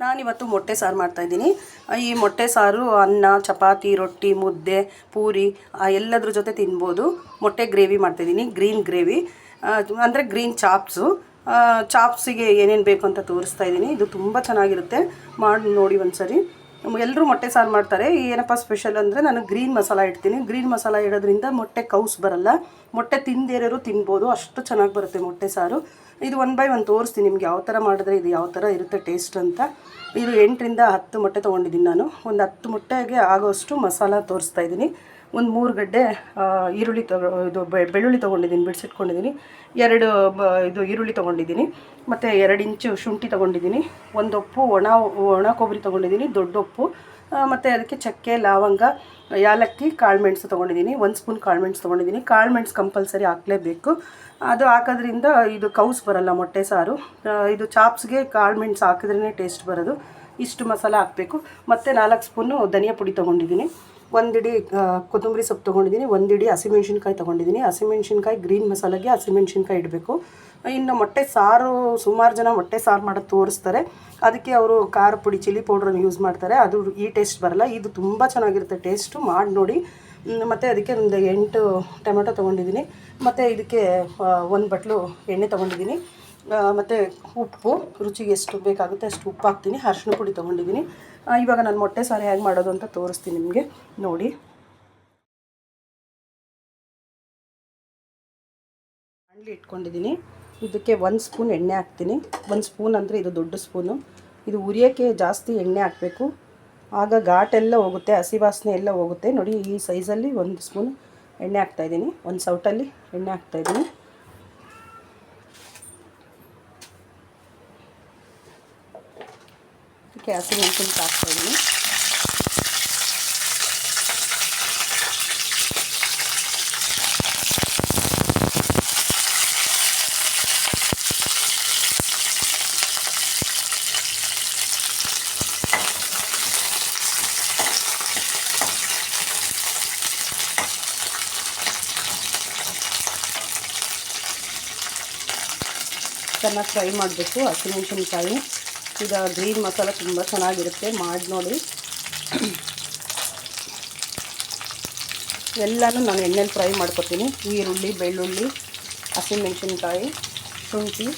ನಾನಿವತ್ತು ಮೊಟ್ಟೆ ಸಾರು ಮಾಡ್ತಾಯಿದ್ದೀನಿ. ಈ ಮೊಟ್ಟೆ ಸಾರು ಅನ್ನ, ಚಪಾತಿ, ರೊಟ್ಟಿ, ಮುದ್ದೆ, ಪೂರಿ ಎಲ್ಲದ್ರ ಜೊತೆ ತಿನ್ಬೋದು. ಮೊಟ್ಟೆ ಗ್ರೇವಿ ಮಾಡ್ತಾಯಿದ್ದೀನಿ, ಗ್ರೀನ್ ಗ್ರೇವಿ ಅಂದರೆ ಗ್ರೀನ್ ಚಾಪ್ಸಿಗೆ ಏನೇನು ಬೇಕು ಅಂತ ತೋರಿಸ್ತಾ ಇದ್ದೀನಿ. ಇದು ತುಂಬ ಚೆನ್ನಾಗಿರುತ್ತೆ, ಮಾಡಿ ನೋಡಿ ಒಂದ್ಸರಿ. ಎಲ್ಲರೂ ಮೊಟ್ಟೆ ಸಾರು ಮಾಡ್ತಾರೆ. ಏನಪ್ಪ ಸ್ಪೆಷಲ್ ಅಂದರೆ ನಾನು ಗ್ರೀನ್ ಮಸಾಲ ಇಡ್ತೀನಿ. ಗ್ರೀನ್ ಮಸಾಲ ಇಡೋದ್ರಿಂದ ಮೊಟ್ಟೆ ಕೌಸ್ ಬರಲ್ಲ, ಮೊಟ್ಟೆ ತಿಂದೇರೋರು ತಿನ್ಬೋದು, ಅಷ್ಟು ಚೆನ್ನಾಗಿ ಬರುತ್ತೆ ಮೊಟ್ಟೆ ಸಾರು. ಇದು 1 ಬೈ 1 ತೋರಿಸ್ತೀನಿ ನಿಮ್ಗೆ ಯಾವ ಥರ ಮಾಡಿದ್ರೆ ಇದು ಯಾವ ಥರ ಇರುತ್ತೆ ಟೇಸ್ಟ್ ಅಂತ. ಇದು 8ರಿಂದ 10 ಮೊಟ್ಟೆ ತೊಗೊಂಡಿದ್ದೀನಿ ನಾನು. ಒಂದು 10 ಮೊಟ್ಟೆಗೆ ಆಗೋಷ್ಟು ಮಸಾಲ ತೋರಿಸ್ತಾ ಇದ್ದೀನಿ. ಒಂದು 3 ಗಡ್ಡೆ ಈರುಳ್ಳಿ ಬೆಳ್ಳುಳ್ಳಿ ತೊಗೊಂಡಿದ್ದೀನಿ, ಬಿಡಿಸಿಟ್ಕೊಂಡಿದ್ದೀನಿ. 2 ಈರುಳ್ಳಿ ತೊಗೊಂಡಿದ್ದೀನಿ, ಮತ್ತು 2 ಇಂಚು ಶುಂಠಿ ತೊಗೊಂಡಿದ್ದೀನಿ. 1 ಒಪ್ಪು ಒಣ ಕೊಬ್ಬರಿ ತೊಗೊಂಡಿದ್ದೀನಿ, ದೊಡ್ಡ ಒಪ್ಪು, ಮತ್ತು ಅದಕ್ಕೆ ಚಕ್ಕೆ, ಲವಂಗ, ಯಾಲಕ್ಕಿ, ಕಾಳುಮೆಣಸು ತೊಗೊಂಡಿದ್ದೀನಿ. 1 ಸ್ಪೂನ್ ಕಾಳುಮೆಣಸು ತೊಗೊಂಡಿದ್ದೀನಿ. ಕಾಳುಮೆಣಸು ಕಂಪಲ್ಸರಿ ಹಾಕಲೇಬೇಕು, ಅದು ಹಾಕೋದ್ರಿಂದ ಇದು ಕೌಸ್ ಬರಲ್ಲ ಮೊಟ್ಟೆ ಸಾರು. ಇದು ಚಾಪ್ಸ್ಗೆ ಕಾಳುಮೆಣಸು ಹಾಕಿದ್ರೇ ಟೇಸ್ಟ್ ಬರೋದು. ಇಷ್ಟು ಮಸಾಲ ಹಾಕಬೇಕು. ಮತ್ತು 4 ಸ್ಪೂನು ಧನಿಯಾ ಪುಡಿ ತೊಗೊಂಡಿದ್ದೀನಿ. 1 ಇಡಿ ಕೊತ್ತಂಬರಿ ಸೊಪ್ಪು ತೊಗೊಂಡಿದ್ದೀನಿ. 1 ಇಡಿ ಹಸಿಮೆಣ್ಸಿನ್ಕಾಯಿ ತೊಗೊಂಡಿದ್ದೀನಿ. ಹಸಿಮೆಣ್ಸಿನ್ಕಾಯಿ ಗ್ರೀನ್ ಮಸಾಲೆಗೆ ಹಸಿಮೆಣ್ಸಿನ್ಕಾಯಿ ಇಡಬೇಕು. ಇನ್ನು ಮೊಟ್ಟೆ ಸಾರು ಸುಮಾರು ಜನ ಮೊಟ್ಟೆ ಸಾರು ಮಾಡೋದು ತೋರಿಸ್ತಾರೆ, ಅದಕ್ಕೆ ಅವರು ಖಾರ ಪುಡಿ, ಚಿಲ್ಲಿ ಪೌಡ್ರನ್ನು ಯೂಸ್ ಮಾಡ್ತಾರೆ. ಅದು ಈ ಟೇಸ್ಟ್ ಬರಲ್ಲ. ಇದು ತುಂಬ ಚೆನ್ನಾಗಿರುತ್ತೆ ಟೇಸ್ಟು, ಮಾಡಿ ನೋಡಿ. ಮತ್ತು ಅದಕ್ಕೆ ಒಂದು 8 ಟೊಮೆಟೊ ತೊಗೊಂಡಿದ್ದೀನಿ. ಮತ್ತು ಇದಕ್ಕೆ 1 ಬಟ್ಲು ಎಣ್ಣೆ ತೊಗೊಂಡಿದ್ದೀನಿ. ಮತ್ತು ಉಪ್ಪು ರುಚಿಗೆ ಎಷ್ಟು ಬೇಕಾಗುತ್ತೆ ಅಷ್ಟು ಉಪ್ಪು ಹಾಕ್ತೀನಿ. ಅರಿಶಿನ ಪುಡಿ ತೊಗೊಂಡಿದ್ದೀನಿ. ಇವಾಗ ನಾನು ಮೊಟ್ಟೆ ಸಾರು ಹೇಗೆ ಮಾಡೋದು ಅಂತ ತೋರಿಸ್ತೀನಿ ನಿಮಗೆ, ನೋಡಿ. ಬಾಣಲಿ ಇಟ್ಕೊಂಡಿದ್ದೀನಿ. ಇದಕ್ಕೆ 1 ಸ್ಪೂನ್ ಎಣ್ಣೆ ಹಾಕ್ತೀನಿ. 1 ಸ್ಪೂನ್ ಅಂದರೆ ಇದು ದೊಡ್ಡ ಸ್ಪೂನು. ಇದು ಉರಿಯೋಕ್ಕೆ ಜಾಸ್ತಿ ಎಣ್ಣೆ ಹಾಕಬೇಕು, ಆಗ ಘಾಟೆಲ್ಲ ಹೋಗುತ್ತೆ, ಹಸಿ ವಾಸನೆ ಎಲ್ಲ ಹೋಗುತ್ತೆ. ನೋಡಿ ಈ ಸೈಜಲ್ಲಿ 1 ಸ್ಪೂನ್ ಎಣ್ಣೆ ಹಾಕ್ತಾಯಿದ್ದೀನಿ. 1 ಸೌಟಲ್ಲಿ ಎಣ್ಣೆ ಹಾಕ್ತಾಯಿದ್ದೀನಿ. ಅದಕ್ಕೆ ಹಸಿಮೆಣಸಿನ್ಕಾಯಿ ಹಾಕ್ತಾಯಿದ್ದೀನಿ. ಚೆನ್ನಾಗಿ ಫ್ರೈ ಮಾಡಬೇಕು ಹಸಿಮೆಣಸಿನ್ಕಾಯಿ. ಈಗ ಗ್ರೀನ್ ಮಸಾಲ ತುಂಬ ಚೆನ್ನಾಗಿರುತ್ತೆ, ಮಾಡಿ ನೋಡಿ. ಎಲ್ಲನೂ ನಾನು ಎಣ್ಣೆಲಿ ಫ್ರೈ ಮಾಡ್ಕೊತೀನಿ. ಈರುಳ್ಳಿ, ಬೆಳ್ಳುಳ್ಳಿ, ಹಸಿಮೆಣಸಿನ್ಕಾಯಿ, ಶುಂಠಿ,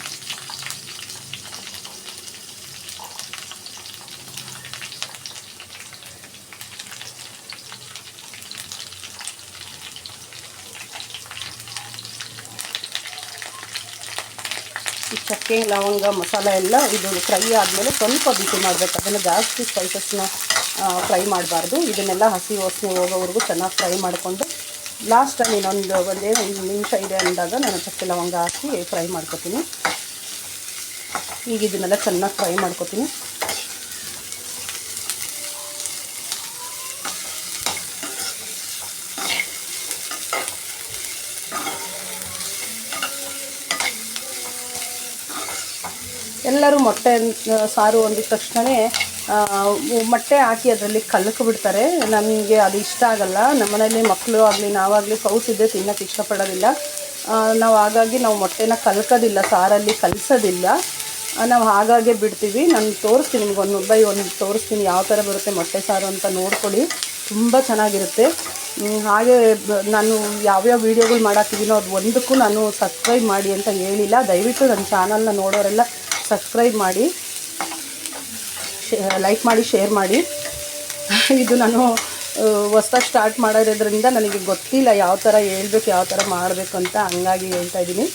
ಚಕ್ಕೆ, ಲವಂಗ, ಮಸಾಲ ಎಲ್ಲ ಇದು ಫ್ರೈ ಆದಮೇಲೆ ಸ್ವಲ್ಪ ಬಿಸಿ ಮಾಡಬೇಕು. ಅದನ್ನು ಜಾಸ್ತಿ ಸ್ಪೈಸಸ್ನ ಫ್ರೈ ಮಾಡಬಾರ್ದು. ಇದನ್ನೆಲ್ಲ ಹಸಿ ವಾಸನೆ ಹೋಗೋವರೆಗೂ ಚೆನ್ನಾಗಿ ಫ್ರೈ ಮಾಡಿಕೊಂಡು ಲಾಸ್ಟಲ್ಲಿ ಒಂದೇ 1 ನಿಮಿಷ ಇದೆ ಅಂದಾಗ ನಾನು ಚಕ್ಕೆ, ಲವಂಗ ಹಾಕಿ ಫ್ರೈ ಮಾಡ್ಕೊತೀನಿ. ಈಗ ಇದನ್ನೆಲ್ಲ ಚೆನ್ನಾಗಿ ಫ್ರೈ ಮಾಡ್ಕೊತೀನಿ. ಎಲ್ಲರೂ ಮೊಟ್ಟೆ ಸಾರು ಅಂದಿದ ತಕ್ಷಣವೇ ಮೊಟ್ಟೆ ಹಾಕಿ ಅದರಲ್ಲಿ ಕಲಕಿಬಿಡ್ತಾರೆ. ನನಗೆ ಅದು ಇಷ್ಟ ಆಗಲ್ಲ. ನಮ್ಮನೇಲಿ ಮಕ್ಕಳು ಆಗಲಿ ನಾವಾಗಲಿ ಕೌಸಿದ್ದೆ ತಿನ್ನೋಕ್ಕೆ ಇಷ್ಟಪಡೋದಿಲ್ಲ. ಹಾಗಾಗಿ ನಾವು ಮೊಟ್ಟೆನ ಕಲಕೋದಿಲ್ಲ, ಸಾರಲ್ಲಿ ಕಲಸೋದಿಲ್ಲ. ನಾವು ಹಾಗಾಗೆ ಬಿಡ್ತೀವಿ. ನಾನು ತೋರಿಸ್ತೀನಿ ನಿಮ್ಗೆ 1 ಬೈ 1 ತೋರಿಸ್ತೀನಿ ಯಾವ ಥರ ಬರುತ್ತೆ ಮೊಟ್ಟೆ ಸಾರು ಅಂತ ನೋಡ್ಕೊಳ್ಳಿ. ತುಂಬ ಚೆನ್ನಾಗಿರುತ್ತೆ. ಹಾಗೆ ನಾನು ಯಾವ್ಯಾವ ವೀಡಿಯೋಗಳು ಮಾಡಾಕಿದ್ದೀನೋ ಅದು ಒಂದಕ್ಕೂ ನಾನು ಸಬ್ಸ್ಕ್ರೈಬ್ ಮಾಡಿ ಅಂತ ಹೇಳಿಲ್ಲ. ದಯವಿಟ್ಟು ನನ್ನ ಚಾನಲ್ನ ನೋಡೋರೆಲ್ಲ ಸಬ್ಸ್ಕ್ರೈಬ್ ಮಾಡಿ, ಲೈಕ್ ಮಾಡಿ, ಶೇರ್ ಮಾಡಿ. ಇದು ನಾನು ಹೊಸ್ದಾಗಿ ಸ್ಟಾರ್ಟ್ ಮಾಡೋದ್ರಿಂದ ನನಗೆ ಗೊತ್ತಿಲ್ಲ ಯಾವ ಥರ ಹೇಳ್ಬೇಕು, ಯಾವ ಥರ ಮಾಡಬೇಕು ಅಂತ, ಹಂಗಾಗಿ ಹೇಳ್ತಾ ಇದ್ದೀನಿ.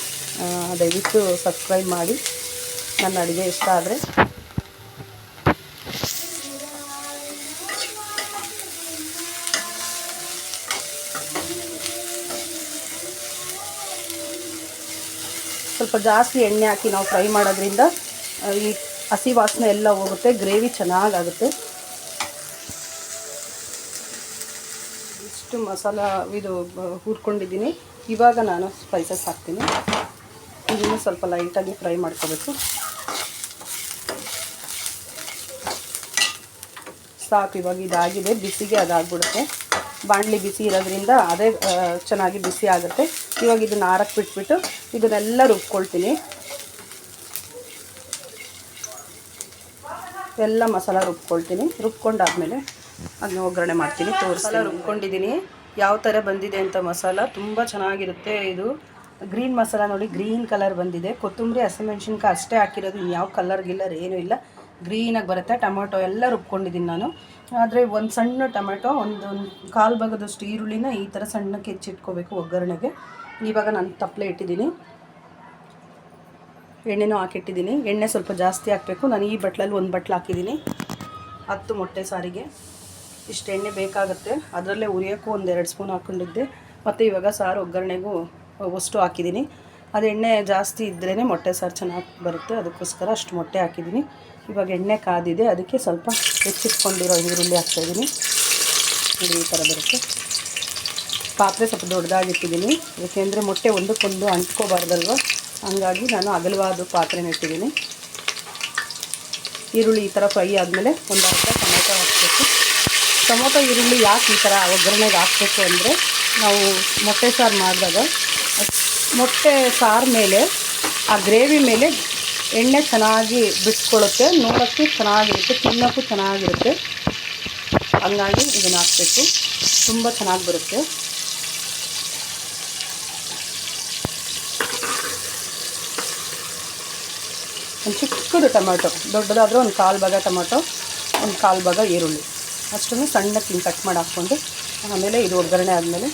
ದಯವಿಟ್ಟು ಸಬ್ಸ್ಕ್ರೈಬ್ ಮಾಡಿ ನನ್ನ ಅಡುಗೆ ಇಷ್ಟ ಆದರೆ. ಸ್ವಲ್ಪ ಜಾಸ್ತಿ ಎಣ್ಣೆ ಹಾಕಿ ನಾವು ಫ್ರೈ ಮಾಡೋದ್ರಿಂದ ಈ ಹಸಿ ವಾಸನೆ ಎಲ್ಲ ಹೋಗುತ್ತೆ, ಗ್ರೇವಿ ಚೆನ್ನಾಗಾಗುತ್ತೆ. ಇಷ್ಟು ಮಸಾಲ ಇದು ಹುರ್ಕೊಂಡಿದ್ದೀನಿ. ಇವಾಗ ನಾನು ಸ್ಪೈಸಸ್ ಹಾಕ್ತೀನಿ. ಇದನ್ನು ಸ್ವಲ್ಪ ಲೈಟಾಗಿ ಫ್ರೈ ಮಾಡ್ಕೋಬೇಕು. ಸಾಕು, ಇವಾಗ ಇದಾಗಿದೆ. ಬಿಸಿಗೆ ಅದಾಗ್ಬಿಡುತ್ತೆ. ಬಾಣಲಿ ಬಿಸಿ ಇರೋದ್ರಿಂದ ಅದೇ ಚೆನ್ನಾಗಿ ಬಿಸಿ ಆಗುತ್ತೆ. ಇವಾಗ ಇದನ್ನು ಆರಕ್ಕೆ ಬಿಟ್ಬಿಟ್ಟು ಇದನ್ನೆಲ್ಲ ರುಬ್ಕೊಳ್ತೀನಿ. ಎಲ್ಲ ಮಸಾಲ ರುಬ್ಕೊಳ್ತೀನಿ. ರುಬ್ಕೊಂಡಾದ್ಮೇಲೆ ಅದನ್ನ ಒಗ್ಗರಣೆ ಮಾಡ್ತೀನಿ. ಮಸಾಲ ರುಬ್ಕೊಂಡಿದ್ದೀನಿ. ಯಾವ ಥರ ಬಂದಿದೆ ಅಂತ ಮಸಾಲ ತುಂಬ ಚೆನ್ನಾಗಿರುತ್ತೆ. ಇದು ಗ್ರೀನ್ ಮಸಾಲ ನೋಡಿ, ಗ್ರೀನ್ ಕಲರ್ ಬಂದಿದೆ. ಕೊತ್ತಂಬರಿ ಹಸಿಮೆಣ್ಸಿನ್ಕಾಯಿ ಅಷ್ಟೇ ಹಾಕಿರೋದು, ಯಾವ ಕಲರ್ ಗಿಲ್ಲರ್ ಏನೂ ಇಲ್ಲ, ಗ್ರೀನಾಗಿ ಬರುತ್ತೆ. ಟೊಮೊಟೊ ಎಲ್ಲ ರುಬ್ಕೊಂಡಿದ್ದೀನಿ ನಾನು. ಆದರೆ ಒಂದು ಸಣ್ಣ ಟೊಮೆಟೊ, ಒಂದು ಕಾಲು ಭಾಗದಷ್ಟು ಈರುಳ್ಳಿನ ಈ ಥರ ಸಣ್ಣಕ್ಕೆ ಹೆಚ್ಚಿಟ್ಕೋಬೇಕು ಒಗ್ಗರಣೆಗೆ. ಇವಾಗ ನಾನು ತಪ್ಪಲೆ ಇಟ್ಟಿದ್ದೀನಿ, ಎಣ್ಣೆನೂ ಹಾಕಿಟ್ಟಿದ್ದೀನಿ. ಎಣ್ಣೆ ಸ್ವಲ್ಪ ಜಾಸ್ತಿ ಹಾಕಬೇಕು. ನಾನು ಈ ಬಟ್ಲಲ್ಲಿ ಒಂದು ಬಟ್ಲು ಹಾಕಿದ್ದೀನಿ. 10 ಮೊಟ್ಟೆ ಸಾರಿಗೆ ಇಷ್ಟು ಎಣ್ಣೆ ಬೇಕಾಗುತ್ತೆ. ಅದರಲ್ಲೇ ಉರಿಯೋಕ್ಕೂ 1-2 ಸ್ಪೂನ್ ಹಾಕ್ಕೊಂಡಿದ್ದೆ. ಮತ್ತು ಇವಾಗ ಸಾರು ಒಗ್ಗರಣೆಗೂ ಅಷ್ಟು ಹಾಕಿದ್ದೀನಿ. ಅದು ಎಣ್ಣೆ ಜಾಸ್ತಿ ಇದ್ರೇ ಮೊಟ್ಟೆ ಸಾರು ಚೆನ್ನಾಗಿ ಬರುತ್ತೆ, ಅದಕ್ಕೋಸ್ಕರ ಅಷ್ಟು ಮೊಟ್ಟೆ ಹಾಕಿದ್ದೀನಿ. ಇವಾಗ ಎಣ್ಣೆ ಕಾದಿದೆ, ಅದಕ್ಕೆ ಸ್ವಲ್ಪ ಹೆಚ್ಚಿಟ್ಕೊಂಡಿರೋ ಈರುಳ್ಳಿ ಹಾಕ್ತಾಯಿದ್ದೀನಿ. ನೋಡಿ ಈ ಥರ ಬರುತ್ತೆ. ಪಾತ್ರೆ ಸ್ವಲ್ಪ ದೊಡ್ಡದಾಗಿಟ್ಟಿದ್ದೀನಿ, ಏಕೆಂದರೆ ಮೊಟ್ಟೆ ಒಂದಕ್ಕೊಂದು ಅಂಟ್ಕೋಬಾರ್ದಲ್ವ, ಹಂಗಾಗಿ ನಾನು ಅಗಲವಾದ ಪಾತ್ರೆನ ಇಟ್ಟಿದ್ದೀನಿ. ಈರುಳ್ಳಿ ಈ ಥರ ಫ್ರೈ ಆದಮೇಲೆ ಒಂದು ಅರ್ಧ ಟೊಮೆಟೊ ಹಾಕಬೇಕು. ಟೊಮೊಟೊ ಈರುಳ್ಳಿ ಯಾಕೆ ಈ ಥರ ಒಗ್ಗರಣೆಗೆ ಹಾಕಬೇಕು ಅಂದರೆ, ನಾವು ಮೊಟ್ಟೆ ಸಾರು ಮಾಡಿದಾಗ ಮೊಟ್ಟೆ ಸಾರು ಮೇಲೆ ಆ ಗ್ರೇವಿ ಮೇಲೆ ಎಣ್ಣೆ ಚೆನ್ನಾಗಿ ಬಿಟ್ಕೊಳ್ಳುತ್ತೆ, ನೋಡೋಕ್ಕೂ ಚೆನ್ನಾಗಿರುತ್ತೆ, ತಿನ್ನೋಕ್ಕೂ ಚೆನ್ನಾಗಿರುತ್ತೆ. ಹಂಗಾಗಿ ಇದನ್ನು ಹಾಕಬೇಕು, ತುಂಬ ಚೆನ್ನಾಗಿ ಬರುತ್ತೆ. ಒಂದು ಚಿಕ್ಕದು ಟೊಮೆಟೊ, ದೊಡ್ಡದಾದರೆ ಒಂದು ಕಾಲು ಭಾಗ ಟೊಮೆಟೊ, ಒಂದು ಕಾಲು ಭಾಗ ಈರುಳ್ಳಿ ಅಷ್ಟನ್ನು ಸಣ್ಣಕ್ಕೆ ಕಟ್ ಮಾಡಿ ಹಾಕ್ಕೊಂಡು, ಆಮೇಲೆ ಇದು ಒಗ್ಗರಣೆ ಆದಮೇಲೆ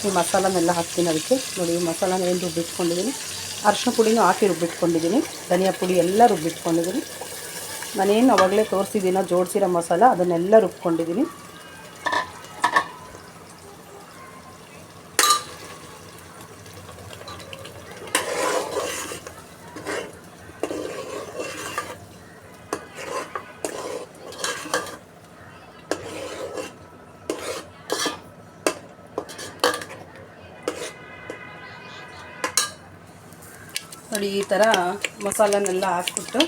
ಈ ಮಸಾಲನೆಲ್ಲ ಹಾಕ್ತೀನಿ. ಅದಕ್ಕೆ ನೋಡಿ, ಈ ಮಸಾಲಾನ ಏನು ರುಬ್ಬಿಟ್ಕೊಂಡಿದ್ದೀನಿ, ಅರಿಶಿನ ಪುಡಿನೂ ಹಾಕಿ ರುಬ್ಬಿಟ್ಕೊಂಡಿದ್ದೀನಿ, ಧನಿಯಾ ಪುಡಿ ಎಲ್ಲ ರುಬ್ಬಿಟ್ಕೊಂಡಿದ್ದೀನಿ. ನಾನೇನು ಅವಾಗಲೇ ತೋರಿಸಿದ್ದೀನೋ ಜೋಡಿಸಿರೋ ಮಸಾಲ, ಅದನ್ನೆಲ್ಲ ರುಬ್ಕೊಂಡಿದ್ದೀನಿ. ನೋಡಿ ಈ ಥರ ಮಸಾಲನೆಲ್ಲ ಹಾಕ್ಬಿಟ್ಟು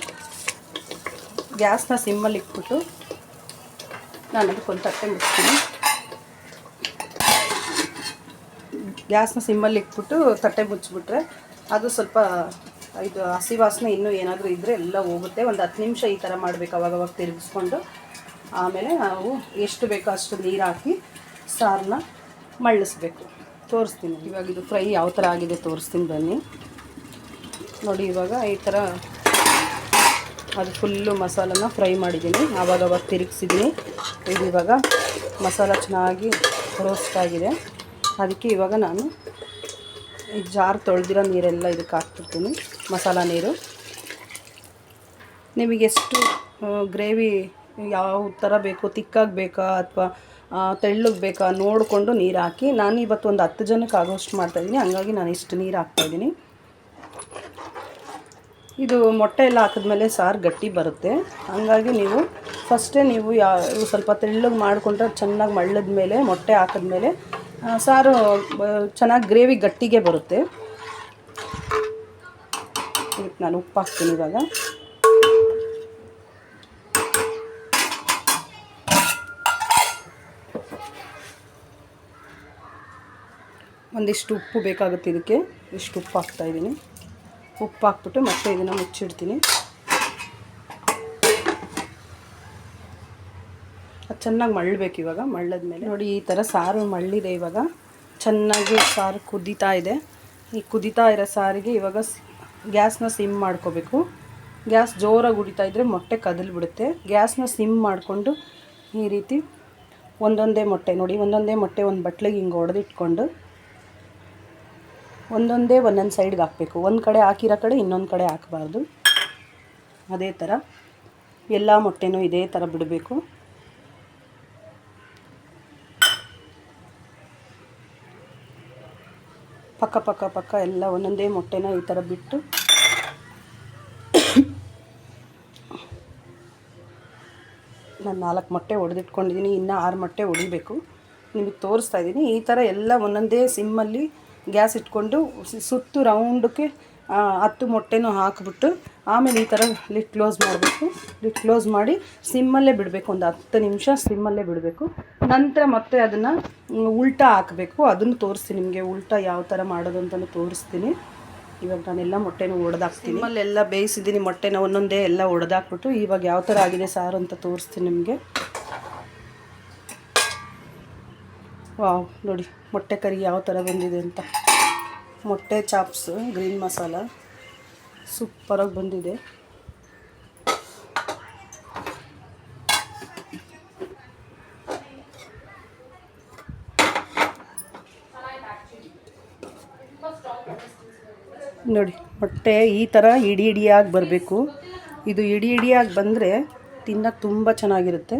ಗ್ಯಾಸ್ನ ಸಿಮ್ಮಲ್ಲಿ ಇಟ್ಬಿಟ್ಟು ನಾನು ಅದಕ್ಕೊಂದು ತಟ್ಟೆ ಮುಚ್ತೀನಿ. ಗ್ಯಾಸ್ನ ಸಿಮ್ಮಲ್ಲಿ ಇಟ್ಬಿಟ್ಟು ತಟ್ಟೆ ಮುಚ್ಚಿಬಿಟ್ರೆ ಅದು ಸ್ವಲ್ಪ ಇದು ಹಸಿ ವಾಸನೆ ಇನ್ನೂ ಏನಾದರೂ ಇದ್ದರೆ ಎಲ್ಲ ಹೋಗುತ್ತೆ. ಒಂದು 10 ನಿಮಿಷ ಈ ಥರ ಮಾಡಬೇಕು, ಅವಾಗವಾಗ ತಿರುಗಿಸ್ಕೊಂಡು. ಆಮೇಲೆ ನಾವು ಎಷ್ಟು ಬೇಕೋ ಅಷ್ಟು ನೀರು ಹಾಕಿ ಸಾರನ್ನ ಮಳ್ಳಿಸ್ಬೇಕು. ತೋರಿಸ್ತೀನಿ ಇವಾಗ ಇದು ಫ್ರೈ ಯಾವ ಥರ ಆಗಿದೆ ತೋರಿಸ್ತೀನಿ ಬನ್ನಿ. ನೋಡಿ ಇವಾಗ ಈ ಥರ ಅದು ಫುಲ್ಲು ಮಸಾಲನ ಫ್ರೈ ಮಾಡಿದ್ದೀನಿ, ಆವಾಗ ತಿರುಗಿಸಿದ್ದೀನಿ. ಇದು ಇವಾಗ ಮಸಾಲ ಚೆನ್ನಾಗಿ ರೋಸ್ಟ್ ಆಗಿದೆ. ಅದಕ್ಕೆ ಇವಾಗ ನಾನು ಈ ಜಾರ್ ತೊಳೆದಿರೋ ನೀರೆಲ್ಲ ಇದಕ್ಕೆ ಹಾಕ್ಬಿಡ್ತೀನಿ, ಮಸಾಲ ನೀರು. ನಿಮಗೆಷ್ಟು ಗ್ರೇವಿ ಯಾವ ಥರ ಬೇಕು, ತಿಕ್ಕಾಗಿ ಬೇಕಾ ಅಥವಾ ತೆಳ್ಳಗೆ ಬೇಕಾ ನೋಡಿಕೊಂಡು ನೀರು ಹಾಕಿ. ನಾನು ಇವತ್ತು ಒಂದು 10 ಜನಕ್ಕೆ ಆಗೋಷ್ಟು ಮಾಡ್ತಾಯಿದ್ದೀನಿ, ಹಂಗಾಗಿ ನಾನು ಇಷ್ಟು ನೀರು ಹಾಕ್ತಾಯಿದ್ದೀನಿ. ಇದು ಮೊಟ್ಟೆ ಎಲ್ಲ ಹಾಕಿದ್ಮೇಲೆ ಸಾರು ಗಟ್ಟಿ ಬರುತ್ತೆ, ಹಂಗಾಗಿ ನೀವು ಫಸ್ಟೇ ನೀವು ಸ್ವಲ್ಪ ತೆಳ್ಳಗೆ ಮಾಡಿಕೊಂಡ್ರೆ ಚೆನ್ನಾಗಿ ಮಳ್ಳದ ಮೇಲೆ ಮೊಟ್ಟೆ ಹಾಕಿದ್ಮೇಲೆ ಸಾರು ಚೆನ್ನಾಗಿ ಗ್ರೇವಿ ಗಟ್ಟಿಗೆ ಬರುತ್ತೆ. ಇದಕ್ಕೆ ನಾನು ಉಪ್ಪು ಹಾಕ್ತೀನಿ. ಇವಾಗ ಒಂದಿಷ್ಟು ಉಪ್ಪು ಬೇಕಾಗುತ್ತೆ, ಇದಕ್ಕೆ ಇಷ್ಟು ಉಪ್ಪು ಹಾಕ್ತಾಯಿದ್ದೀನಿ. ಉಪ್ಪು ಹಾಕ್ಬಿಟ್ಟು ಮತ್ತೆ ಇದನ್ನು ಮುಚ್ಚಿಡ್ತೀನಿ. ಅದು ಚೆನ್ನಾಗಿ ಮಳ್ಳಬೇಕು. ಇವಾಗ ಮಳ್ಳದ್ಮೇಲೆ ನೋಡಿ ಈ ಥರ ಸಾರು ಮಳ್ಳಿದೆ. ಇವಾಗ ಚೆನ್ನಾಗಿ ಸಾರು ಕುದೀತಾ ಇದೆ. ಈ ಕುದೀತಾ ಇರೋ ಸಾರಿಗೆ ಇವಾಗ ಗ್ಯಾಸ್ನ ಸಿಮ್ ಮಾಡ್ಕೋಬೇಕು. ಗ್ಯಾಸ್ ಜೋರಾಗಿ ಉಡಿತಾ ಇದ್ದರೆ ಮೊಟ್ಟೆ ಕದಲ್ಬಿಡುತ್ತೆ. ಗ್ಯಾಸ್ನ ಸಿಮ್ ಮಾಡಿಕೊಂಡು ಈ ರೀತಿ ಒಂದೊಂದೇ ಮೊಟ್ಟೆ ನೋಡಿ, ಒಂದೊಂದೇ ಮೊಟ್ಟೆ ಒಂದು ಬಟ್ಲಿಗೆ ಹಿಂಗೆ ಹೊಡೆದಿಟ್ಕೊಂಡು ಒಂದೊಂದೇ ಒಂದೊಂದು ಸೈಡ್ಗೆ ಹಾಕಬೇಕು. ಒಂದು ಕಡೆ ಹಾಕಿರೋ ಕಡೆ ಇನ್ನೊಂದು ಕಡೆ ಹಾಕಬಾರ್ದು. ಅದೇ ಥರ ಎಲ್ಲ ಮೊಟ್ಟೆನೂ ಇದೇ ಥರ ಬಿಡಬೇಕು. ಪಕ್ಕ ಪಕ್ಕ ಪಕ್ಕ ಎಲ್ಲ ಒಂದೊಂದೇ ಮೊಟ್ಟೆನ ಈ ಥರ ಬಿಟ್ಟು ನಾನು 4 ಮೊಟ್ಟೆ ಹೊಡೆದಿಟ್ಕೊಂಡಿದ್ದೀನಿ, ಇನ್ನೂ 6 ಮೊಟ್ಟೆ ಹೊಡಿಬೇಕು. ನಿಮಗೆ ತೋರಿಸ್ತಾ ಇದ್ದೀನಿ. ಈ ಥರ ಎಲ್ಲ ಒಂದೊಂದೇ ಸಿಮ್ಮಲ್ಲಿ ಗ್ಯಾಸ್ ಇಟ್ಕೊಂಡು ಸುತ್ತು ರೌಂಡಕ್ಕೆ 10 ಮೊಟ್ಟೆನೂ ಹಾಕಿಬಿಟ್ಟು ಆಮೇಲೆ ಈ ಥರ ಲಿಡ್ ಕ್ಲೋಸ್ ಮಾಡಬೇಕು. ಲಿಡ್ ಕ್ಲೋಸ್ ಮಾಡಿ ಸಿಮ್ಮಲ್ಲೇ ಬಿಡಬೇಕು, ಒಂದು 10 ನಿಮಿಷ ಸಿಮ್ಮಲ್ಲೇ ಬಿಡಬೇಕು. ನಂತರ ಮತ್ತೆ ಅದನ್ನು ಉಲ್ಟಾ ಹಾಕಬೇಕು. ಅದನ್ನು ತೋರಿಸ್ತೀನಿ ನಿಮಗೆ, ಉಲ್ಟಾ ಯಾವ ಥರ ಮಾಡೋದು ಅಂತಲೂ ತೋರಿಸ್ತೀನಿ. ಇವಾಗ ನಾನೆಲ್ಲ ಮೊಟ್ಟೆನ ಒಡೆದಾಕ್ತೀನಿ. ನಿಮ್ಮಲ್ಲೆಲ್ಲ ಬೇಯಿಸಿದ್ದೀನಿ ಮೊಟ್ಟೆನ ಒಂದೊಂದೇ ಎಲ್ಲ ಒಡೆದಾಕ್ಬಿಟ್ಟು ಇವಾಗ ಯಾವ ಥರ ಆಗಿದೆ ಸಾರು ಅಂತ ತೋರಿಸ್ತೀನಿ ನಿಮಗೆ. ವಾವ್, ನೋಡಿ ಮೊಟ್ಟೆ ಕರಿ ಯಾವ ಥರ ಬಂದಿದೆ ಅಂತ. ಮೊಟ್ಟೆ ಚಾಪ್ಸ್ ಗ್ರೀನ್ ಮಸಾಲ ಸೂಪರಾಗಿ ಬಂದಿದೆ. ನೋಡಿ ಮೊಟ್ಟೆ ಈ ಥರ ಇಡಿ ಇಡಿಯಾಗಿ ಬರಬೇಕು. ಇದು ಇಡಿ ಇಡಿಯಾಗಿ ಬಂದರೆ ತಿನ್ನೋಕ್ಕೆ ತುಂಬ ಚೆನ್ನಾಗಿರುತ್ತೆ.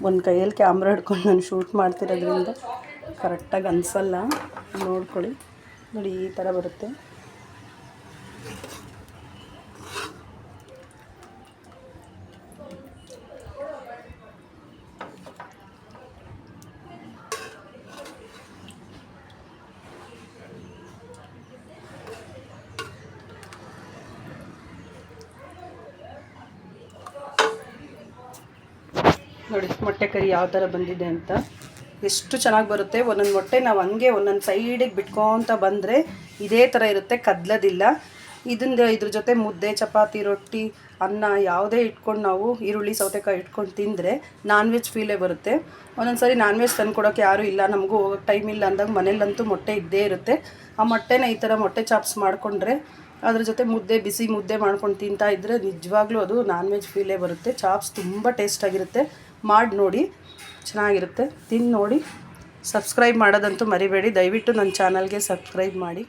ಒಂದು ಕೈಯಲ್ಲಿ ಕ್ಯಾಮ್ರಾ ಹಿಡ್ಕೊಂಡು ನಾನು ಶೂಟ್ ಮಾಡ್ತಿರೋದ್ರಿಂದ ಕರೆಕ್ಟಾಗಿ ಅನಿಸಲ್ಲ, ನೋಡ್ಕೊಳ್ಳಿ. ನೋಡಿ ಈ ಥರ ಬರುತ್ತೆ. ನೋಡಿ ಮೊಟ್ಟೆ ಕರಿ ಯಾವ ಥರ ಬಂದಿದೆ ಅಂತ, ಎಷ್ಟು ಚೆನ್ನಾಗಿ ಬರುತ್ತೆ. ಒಂದೊಂದು ಮೊಟ್ಟೆ ನಾವು ಹಂಗೆ ಒಂದೊಂದು ಸೈಡಿಗೆ ಬಿಟ್ಕೊತ ಬಂದರೆ ಇದೇ ಥರ ಇರುತ್ತೆ, ಕದ್ಲೋದಿಲ್ಲ. ಇದ್ರ ಜೊತೆ ಮುದ್ದೆ, ಚಪಾತಿ, ರೊಟ್ಟಿ, ಅನ್ನ ಯಾವುದೇ ಇಟ್ಕೊಂಡು ನಾವು ಈರುಳ್ಳಿ ಸೌತೆಕಾಯಿ ಇಟ್ಕೊಂಡು ತಿಂದರೆ ನಾನ್ ವೆಜ್ ಫೀಲೇ ಬರುತ್ತೆ. ಒಂದೊಂದು ಸಾರಿ ನಾನ್ ವೆಜ್ ತಂದು ಕೊಡೋಕ್ಕೆ ಯಾರೂ ಇಲ್ಲ, ನಮಗೂ ಹೋಗೋಕ್ಕೆ ಟೈಮ್ ಇಲ್ಲ ಅಂದಾಗ ಮನೇಲಂತೂ ಮೊಟ್ಟೆ ಇದ್ದೇ ಇರುತ್ತೆ. ಆ ಮೊಟ್ಟೆನ ಈ ಥರ ಮೊಟ್ಟೆ ಚಾಪ್ಸ್ ಮಾಡಿಕೊಂಡ್ರೆ ಅದ್ರ ಜೊತೆ ಮುದ್ದೆ, ಬಿಸಿ ಮುದ್ದೆ ಮಾಡ್ಕೊಂಡು ತಿಂತಾ ಇದ್ದರೆ ನಿಜವಾಗ್ಲೂ ಅದು ನಾನ್ ವೆಜ್ ಫೀಲೇ ಬರುತ್ತೆ. ಚಾಪ್ಸ್ ತುಂಬ ಟೇಸ್ಟಾಗಿರುತ್ತೆ. ಮಾಡಿ ನೋಡಿ, ಚೆನ್ನಾಗಿರುತ್ತೆ. ತಿಂದು ನೋಡಿ. ಸಬ್ಸ್ಕ್ರೈಬ್ ಮಾಡೋದಂತೂ ಮರಿಬೇಡಿ, ದಯವಿಟ್ಟು ನನ್ನ ಚಾನಲ್ಗೆ ಸಬ್ಸ್ಕ್ರೈಬ್ ಮಾಡಿ.